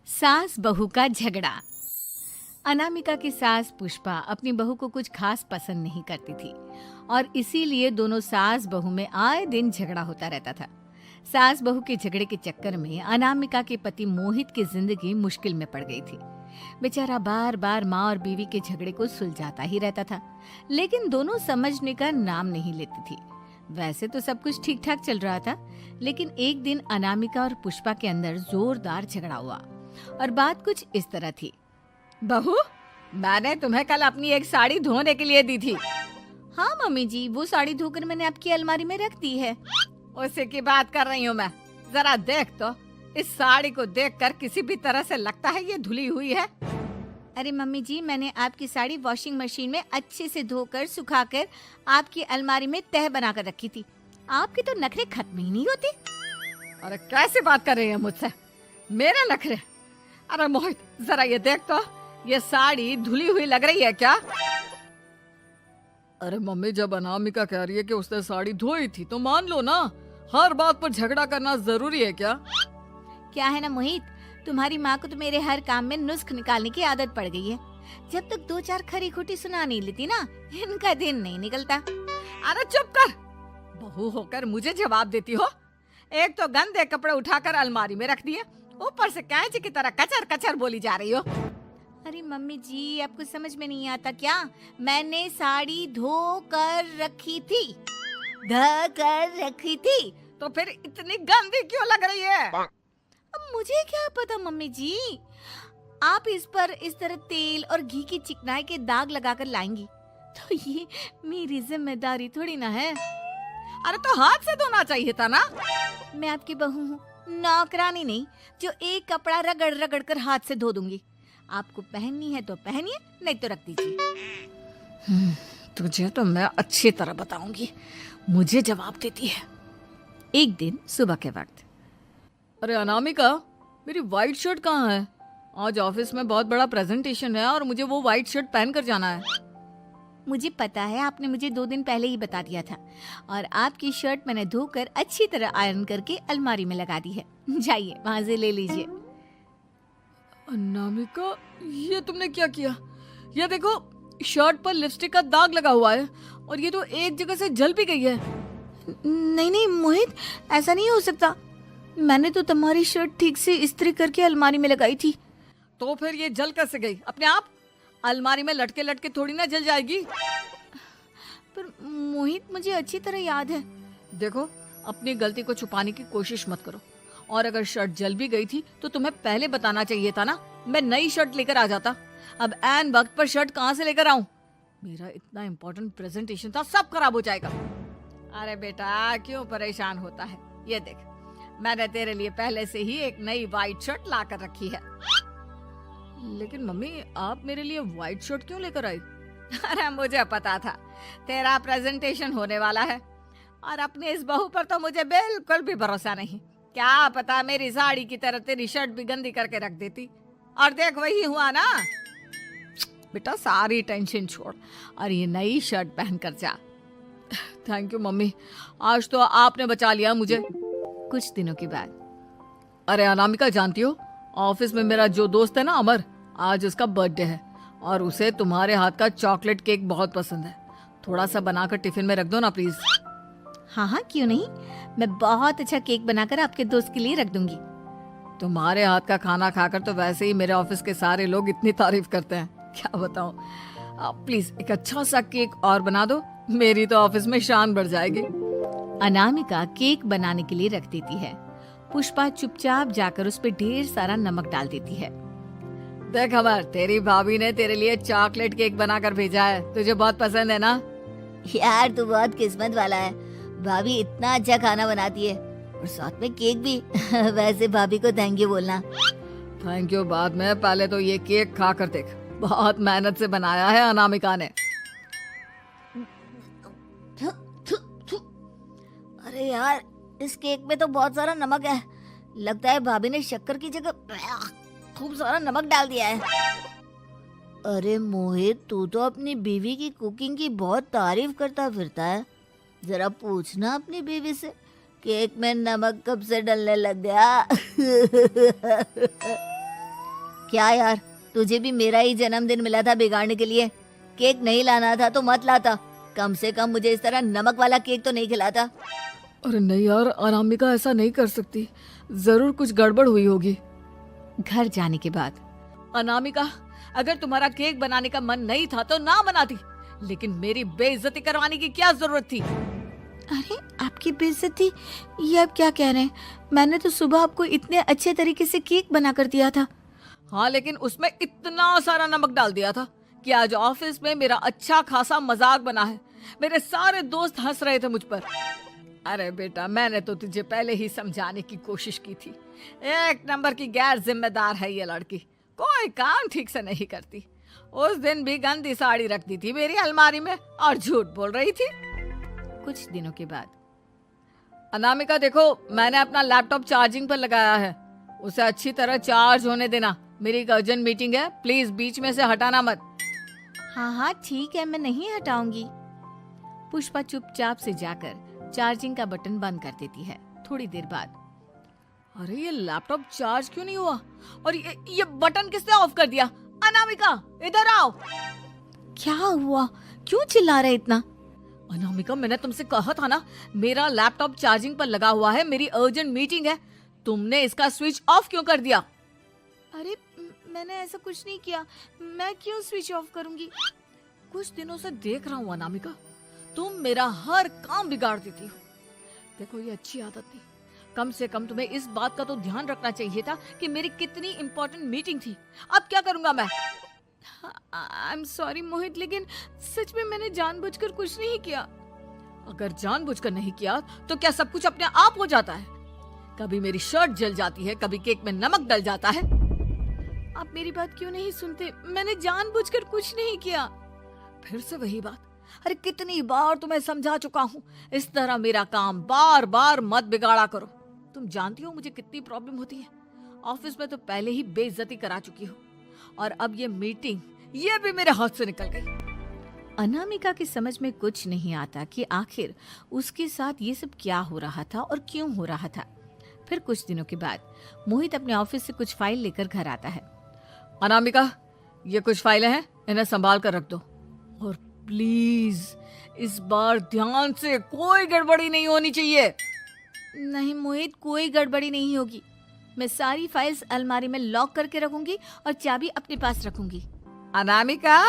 सास बहू का झगड़ा। अनामिका की सास पुष्पा अपनी बहू को कुछ खास पसंद नहीं करती थी और इसीलिए दोनों सास बहू में आए दिन झगड़ा होता रहता था। सास बहू के झगड़े के चक्कर में अनामिका के पति मोहित की जिंदगी मुश्किल में पड़ गई थी। बेचारा बार बार माँ और बीवी के झगड़े को सुलझाता ही रहता था, लेकिन दोनों समझने का नाम नहीं लेती थी। वैसे तो सब कुछ ठीक ठाक चल रहा था, लेकिन एक दिन अनामिका और पुष्पा के अंदर जोरदार झगड़ा हुआ और बात कुछ इस तरह थी। बहू, मैंने तुम्हें कल अपनी एक साड़ी धोने के लिए दी थी। हाँ मम्मी जी, वो साड़ी धोकर मैंने आपकी अलमारी में रख दी है। उसी की बात कर रही हूँ मैं। जरा देख तो, इस साड़ी को देखकर किसी भी तरह से लगता है ये धुली हुई है। अरे मम्मी जी, मैंने आपकी साड़ी वॉशिंग मशीन में अच्छे से धोकर सुखाकर आपकी अलमारी में तह बनाकर रखी थी। आपके तो नखरे खत्म ही नहीं होते। अरे कैसी बात कर रही है मुझसे? मेरे नखरे? अरे मोहित, जरा ये देख तो, ये साड़ी धुली हुई लग रही है क्या? अरे मम्मी, जब अनामिका कह रही है कि उसने साड़ी धोई थी तो मान लो ना। हर बात पर झगड़ा करना जरूरी है क्या? क्या है ना मोहित, तुम्हारी माँ को तो मेरे हर काम में नुस्ख निकालने की आदत पड़ गई है। जब तक दो चार खरी खोटी सुना नहीं लेती ना, इनका दिन नहीं निकलता। अरे चुप कर, बहू होकर मुझे जवाब देती हो। एक तो गंदे कपड़े उठाकर अलमारी में रख दिए, ऊपर से कैंची की तरह कचर कचर बोली जा रही हो। अरे मम्मी जी, आपको समझ में नहीं आता क्या? मैंने साड़ी धो कर रखी थी। तो फिर इतनी गंदी क्यों लग रही है? अब मुझे क्या पता मम्मी जी, आप इस पर इस तरह तेल और घी की चिकनाई के दाग लगाकर लाएंगी तो ये मेरी जिम्मेदारी थोड़ी ना है। अरे तो हाथ से धोना चाहिए था ना। मैं आपकी बहू हूँ, नौकरानी नहीं जो एक कपड़ा रगड़ रगड़ कर हाथ से धो दूंगी। आपको पहननी है तो पहनिए, नहीं तो रख दीजिए। तुझे तो मैं अच्छी तरह बताऊंगी, मुझे जवाब देती है। एक दिन सुबह के वक्त, अरे अनामिका, मेरी व्हाइट शर्ट कहाँ है? आज ऑफिस में बहुत बड़ा प्रेजेंटेशन है और मुझे वो व्हाइट शर्ट पहन कर जाना है। मुझे पता है, आपने मुझे 2 दिन पहले ही बता दिया था और आपकी शर्ट मैंने धोकर अच्छी तरह आयरन करके अलमारी में लगा दी है। जाइए वहां से ले लीजिए। अनामिका, ये तुमने क्या किया? ये देखो, शर्ट पर लिपस्टिक का दाग लगा हुआ है और ये तो एक जगह से जल भी गई है। नहीं नहीं मोहित, ऐसा नहीं हो सकता। मैंने तो तुम्हारी शर्ट ठीक से इस्त्री करके अलमारी में लगाई थी। तो फिर ये जल कैसे गई अपने आप? अलमारी में लटके लटके थोड़ी ना जल जाएगी। पर मोहित, मुझे अच्छी तरह याद है। देखो, अपनी गलती को छुपाने की कोशिश मत करो। और अगर शर्ट जल भी गई थी तो तुम्हें पहले बताना चाहिए था ना। मैं नई शर्ट लेकर आ जाता। अब ऐन वक्त पर शर्ट कहाँ से लेकर आऊं? मेरा इतना इम्पोर्टेंट प्रेजेंटेशन था, सब खराब हो जाएगा। अरे बेटा, क्यों परेशान होता है? ये देख, मैंने तेरे लिए पहले से ही एक नई व्हाइट शर्ट ला कर रखी है। लेकिन मम्मी, आप मेरे लिए व्हाइट शर्ट क्यों लेकर आई? अरे मुझे पता था तेरा प्रेजेंटेशन होने वाला है और अपनी इस बहू पर तो मुझे बिल्कुल भी भरोसा नहीं। क्या पता मेरी साड़ी की तरह तेरी शर्ट भी गंदी करके रख देती। और देख, वही हुआ ना। बेटा, सारी टेंशन छोड़ और ये नई शर्ट पहन कर जा। थैंक यू मम्मी, आज तो आपने बचा लिया मुझे। कुछ दिनों के बाद, अरे अनामिका, जानती हो, ऑफिस में मेरा जो दोस्त है ना अमर, आज उसका बर्थडे है और उसे तुम्हारे हाथ का चॉकलेट केक बहुत पसंद है। थोड़ा सा बनाकर टिफिन में रख दो ना प्लीज। हाँ हाँ, क्यों नहीं। मैं बहुत अच्छा केक बनाकर आपके दोस्त के लिए रख दूंगी। तुम्हारे हाथ का खाना खाकर तो वैसे ही मेरे ऑफिस के सारे लोग इतनी तारीफ करते हैं, क्या बताऊं। प्लीज एक अच्छा सा केक और बना दो, मेरी तो ऑफिस में शान बढ़ जाएगी। अनामिका केक बनाने के लिए रख देती है। पुष्पा चुपचाप जाकर उस पे ढेर सारा नमक डाल देती है। देख अमर, तेरी भाभी ने तेरे लिए चॉकलेट केक बनाकर भेजा है, तुझे बहुत पसंद है ना? यार, तू बहुत किस्मत वाला है। भाभी इतना अच्छा खाना बनाती है और साथ में केक भी। वैसे भाभी को थैंक यू बोलना। थैंक यू बाद में, पहले तो ये केक खा कर देख। बहुत मेहनत से बनाया है अनामिका ने। अरे यार, इस केक में तो बहुत सारा नमक है। लगता है भाभी ने शक्कर की जगह खूब सारा नमक डाल दिया है। अरे मोहित, तू तो अपनी बीवी की कुकिंग की बहुत तारीफ करता फिरता है। जरा पूछना अपनी बीवी से, केक में नमक कब से डलने लग गया। क्या यार, तुझे भी मेरा ही जन्मदिन मिला था बिगाड़ने के लिए? केक नहीं लाना था तो मत लाता, कम से कम मुझे इस तरह नमक वाला केक तो नहीं खिलाता। अरे नहीं यार, अनामिका ऐसा नहीं कर सकती, जरूर कुछ गड़बड़ हुई होगी। घर जाने के बाद अनामिका, अगर तुम्हारा केक बनाने का मन नहीं था तो ना बनाती, लेकिन मेरी बेइज्जती करवाने की क्या जरूरत थी? अरे आपकी बेइज्जती, ये आप क्या कह रहे हैं? मैंने तो सुबह आपको इतने अच्छे तरीके से केक बना कर दिया था। हाँ, लेकिन उसमें इतना सारा नमक डाल दिया था कि आज ऑफिस में मेरा अच्छा खासा मजाक बना है। मेरे सारे दोस्त हंस रहे थे मुझ पर। अरे बेटा, मैंने तो तुझे पहले ही समझाने की कोशिश की थी। एक नंबर की गैर जिम्मेदार है ये लड़की, कोई काम ठीक से नहीं करती। उस दिन भी गंदी साड़ी रख दी थी मेरी अलमारी में और झूठ बोल रही थी। कुछ दिनों के बाद अनामिका देखो, मैंने अपना लैपटॉप चार्जिंग पर लगाया है, उसे अच्छी तरह चार्ज होने देना। मेरी एक अर्जेंट मीटिंग है, प्लीज बीच में से हटाना मत। हाँ हाँ ठीक है, मैं नहीं हटाऊंगी। पुष्पा चुपचाप से जाकर चार्जिंग का बटन बंद कर देती है। थोड़ी देर बाद अरे ये लैपटॉप चार्ज क्यों नहीं हुआ? और ये बटन किसने ऑफ कर दिया? अनामिका इधर आओ। क्या हुआ? क्यों चिल्ला रहे इतना? अनामिका, मैंने तुमसे कहा था ना, मेरा लैपटॉप चार्जिंग पर लगा हुआ है, मेरी अर्जेंट मीटिंग है। तुमने इसका स्विच ऑफ क्यों कर दिया? अरे मैंने ऐसा कुछ नहीं किया, मैं क्यों स्विच ऑफ करूंगी? कुछ दिनों से देख रहा हूँ अनामिका, तुम मेरा हर काम बिगाड़ देती हो। देखो ये अच्छी आदत नहीं, कम से कम तुम्हें इस बात का तो ध्यान रखना चाहिए था कि मेरी कितनी इंपॉर्टेंट मीटिंग थी। अब क्या करूंगा मैं? आई एम सॉरी मोहित, लेकिन सच में मैंने जानबूझकर कुछ नहीं किया। अगर जानबूझकर नहीं किया तो क्या सब कुछ अपने आप हो जाता है? कभी मेरी शर्ट जल जाती है, कभी केक में नमक डल जाता है। आप मेरी बात क्यों नहीं सुनते? मैंने जानबूझकर कुछ नहीं किया। फिर से वही बात। अरे कितनी बार तुम्हें समझा चुका हूँ, इस तरह मेरा काम बार बार मत बिगाड़ा करो। तुम जानती हो मुझे कितनी प्रॉब्लम होती है। ऑफिस में तो पहले ही बेइज्जती करा चुकी हो, और अब ये मीटिंग, ये भी मेरे हाथ से निकल गई। अनामिका की समझ में कुछ नहीं आता कि आखिर उसके साथ ये सब क्या हो रहा था और क्यों हो रहा था। फिर कुछ दिनों के बाद मोहित अपने ऑफिस से कुछ फाइल लेकर घर आता है। अनामिका, ये कुछ फाइलें हैं, इन्हें संभाल कर रख दो, और प्लीज इस बार ध्यान से, कोई गड़बड़ी नहीं होनी चाहिए। नहीं मोहित, कोई गड़बड़ी नहीं होगी। मैं सारी फाइल्स अलमारी में लॉक करके रखूंगी और चाबी अपने पास रखूंगी। अनामिका,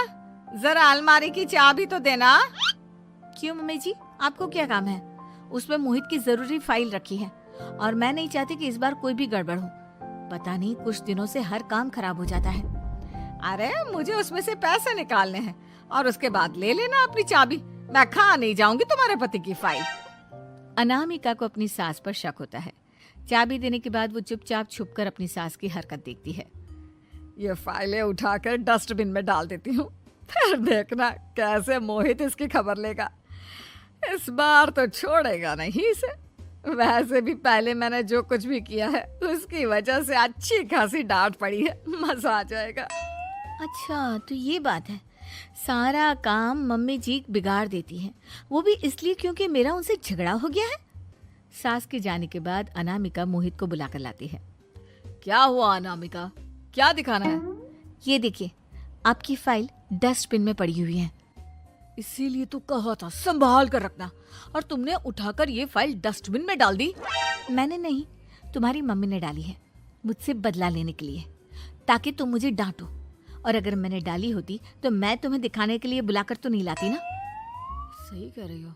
जरा अलमारी की चाबी तो देना। क्यों मम्मी जी, आपको क्या काम है? उसमें मोहित की जरूरी फाइल रखी है और मैं नहीं चाहती कि इस बार कोई भी गड़बड़ हो। पता नहीं कुछ दिनों से हर काम खराब हो जाता है। अरे मुझे उसमें से पैसे निकालने हैं और उसके बाद ले लेना अपनी चाबी। मैं खा नहीं जाऊंगी तुम्हारे पति की फाइल। अनामिका को अपनी सास पर शक होता है। चाबी देने के बाद वो चुपचाप छुपकर अपनी सास की हरकत देखती है। ये फाइलें उठाकर डस्टबिन में डाल देती हूँ, फिर देखना कैसे मोहित इसकी खबर लेगा। इस बार तो छोड़ेगा नहीं इसे। वैसे भी पहले मैंने जो कुछ भी किया है उसकी वजह से अच्छी खासी डांट पड़ी है, मजा आ जाएगा। अच्छा तो ये बात है, सारा काम मम्मी जी बिगाड़ देती हैं, वो भी इसलिए क्योंकि मेरा उनसे झगड़ा हो गया है। सास के जाने के बाद अनामिका मोहित को बुलाकर लाती है। क्या हुआ अनामिका, क्या दिखाना है? ये देखिए, आपकी फाइल डस्टबिन में पड़ी हुई है। इसीलिए तो कहा था संभाल कर रखना, और तुमने उठाकर ये फाइल डस्टबिन में डाल दी। मैंने नहीं, तुम्हारी मम्मी ने डाली है, मुझसे बदला लेने के लिए, ताकि तुम मुझे डांटो। और अगर मैंने डाली होती तो मैं तुम्हें दिखाने के लिए बुलाकर तो नहीं लाती ना। सही कह रही हो,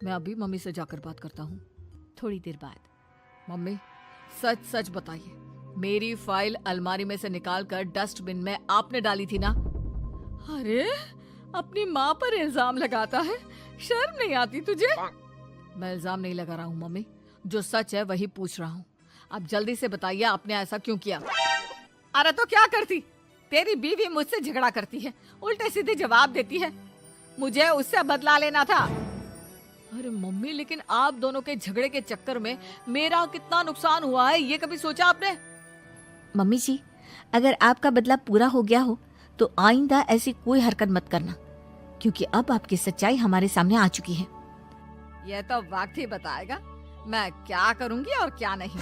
मैं अभी मम्मी से जाकर बात करता हूँ। थोड़ी देर बाद, मम्मी सच सच बताइए, मेरी फाइल अलमारी में से निकाल कर डस्टबिन में आपने डाली थी ना? अरे अपनी माँ पर इल्जाम लगाता है, शर्म नहीं आती तुझे? मैं इल्जाम नहीं लगा रहा हूँ मम्मी, जो सच है वही पूछ रहा हूँ। आप जल्दी से बताइए आपने ऐसा क्यों किया? अरे तो क्या करती, तेरी बीवी मुझसे झगड़ा करती है, उल्टे सीधे जवाब देती है, मुझे उससे बदला लेना था। अरे मम्मी, लेकिन आप दोनों के झगड़े के चक्कर में मेरा कितना नुकसान हुआ है, ये कभी सोचा आपने? मम्मी जी, अगर आपका बदला पूरा हो गया हो तो आइंदा ऐसी कोई हरकत मत करना, क्योंकि अब आपकी सच्चाई हमारे सामने आ चुकी है। यह तो वक्त ही बताएगा मैं क्या करूंगी और क्या नहीं।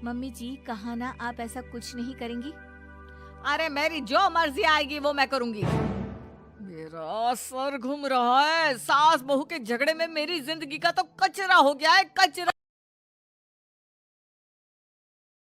मम्मी जी, कहा ना आप ऐसा कुछ नहीं करेंगी। अरे मेरी जो मर्जी आएगी वो मैं करूंगी। मेरा सर घूम रहा है। सास बहू के झगड़े में मेरी जिंदगी का तो कचरा हो गया है, कचरा।